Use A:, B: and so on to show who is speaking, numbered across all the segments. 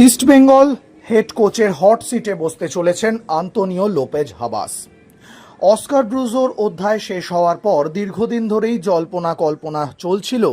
A: East Bengal head কোচের hot সিটে বসতে চলেছেন আন্তোনিও লোপেজ হাবাস। অস্কার ব্রুজোর অধ্যায় শেষ হওয়ার পর দীর্ঘদিন ধরেই জল্পনা কল্পনা চলছিল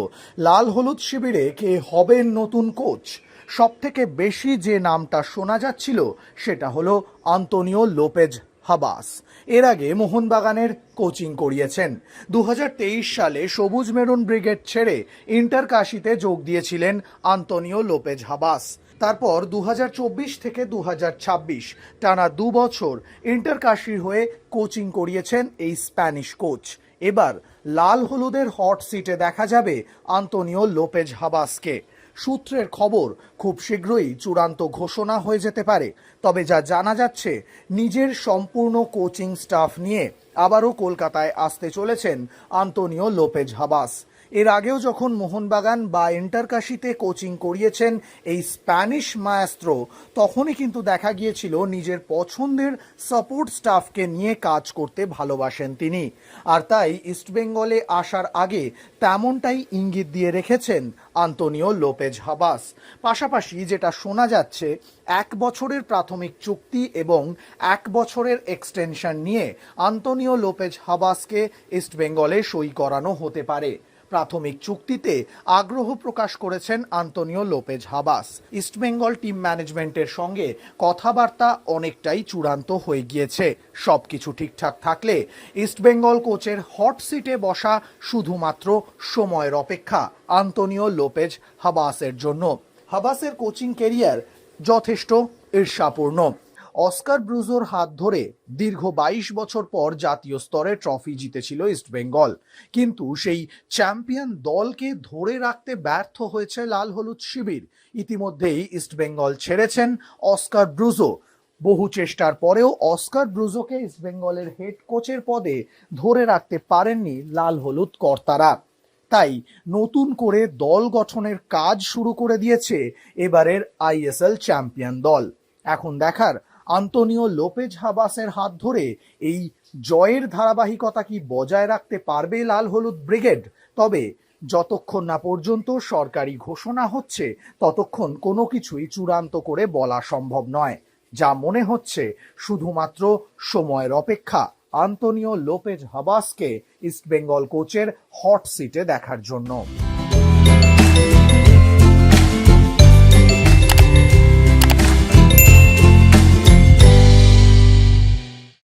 A: লাল হলুদ শিবিরে কে হবেন নতুন কোচ। সবথেকে বেশি যে নামটা শোনা যাচ্ছিল সেটা হলো আন্তোনিও লোপেজ হাবাস। এর আগে মোহনবাগানের কোচিং করিয়েছেন। 2023 সালে সবুজ মেরুন ব্রিগেড ছেড়ে ইন্টারকাশিতে যোগ দিয়েছিলেন আন্তোনিও লোপেজ হাবাস। তারপর 2024 থেকে 2026 টানা 2 বছর ইন্টারকাশির হয়ে কোচিং করিয়েছেন এই স্প্যানিশ কোচ। এবার লাল হলুদের হট সিটে দেখা যাবে আন্তোনিও লোপেজ হাবাসকে। সূত্রের খবর, খুব শীঘ্রই চূড়ান্ত ঘোষণা হয়ে যেতে পারে। তবে যা জানা যাচ্ছে, নিজের সম্পূর্ণ কোচিং স্টাফ নিয়ে আবারও কলকাতায় আসতে চলেছেন আন্তোনিও লোপেজ হাবাস। এর আগেও যখন মোহনবাগান বা ইন্টারকাশিতে কোচিং করিয়েছেন এই স্প্যানিশ মায়াস্ত্রো, তখনই কিন্তু দেখা গিয়েছিল নিজের পছন্দের সাপোর্ট স্টাফকে নিয়ে কাজ করতে ভালোবাসেন তিনি। আর তাই ইস্টবেঙ্গলে আসার আগে তেমনটাই ইঙ্গিত দিয়ে রেখেছেন আন্তোনিও লোপেজ হাবাস। পাশাপাশি যেটা শোনা যাচ্ছে, 1 বছরের প্রাথমিক চুক্তি এবং 1 বছরের এক্সটেনশন নিয়ে আন্তোনিও লোপেজ হাবাসকে ইস্টবেঙ্গলে সই করানো হতে পারে। প্রাথমিক চুক্তিতে আগ্রহ প্রকাশ করেছেন Antonio Lopez Habas. East Bengal team ম্যানেজমেন্টের সঙ্গে কথাবার্তা অনেকটাই চূড়ান্ত হয়ে গিয়েছে। সবকিছু ঠিকঠাক থাকলে ইস্টবেঙ্গল কোচের হট সিটে বসা শুধুমাত্র সময়ের অপেক্ষা আন্তোনিও লোপেজ হাবাসের জন্য। হাবাসের কোচিং ক্যারিয়ার যথেষ্ট ঈর্ষাপূর্ণ। অস্কার ব্রুজোর হাত ধরে দীর্ঘ 22 বছর পর জাতীয় স্তরে ট্রফি জিতেছিল ইস্টবেঙ্গল, কিন্তু সেই চ্যাম্পিয়ন দলকে ধরে রাখতে ব্যর্থ হয়েছে লাল হলুদ শিবির। ইতিমধ্যেই ইস্টবেঙ্গল ছেড়েছেন অস্কার ব্রুজো। বহু চেষ্টার পরেও অস্কার ব্রুজোকে ইস্টবেঙ্গলের হেড কোচের পদে ধরে রাখতে পারেননি লাল হলুদ কর্তারা। তাই নতুন করে দল গঠনের কাজ শুরু করে দিয়েছে এবারের আইএসএল চ্যাম্পিয়ন দল। এখন দেখার, আন্তোনিও লোপেজ হাবাসের হাত ধরে এই জয়ের ধারাবাহিকতা কি বজায় রাখতে পারবে লাল হলুদ ব্রিগেড। তবে যতক্ষণ না পর্যন্ত সরকারি ঘোষণা হচ্ছে, ততক্ষণ কোনো কিছুই চূড়ান্ত করে বলা সম্ভব নয়। যা মনে হচ্ছে শুধুমাত্র সময়ের অপেক্ষা আন্তোনিও লোপেজ হাবাসকে ইস্টবেঙ্গল কোচের হট সিটে দেখার জন্য।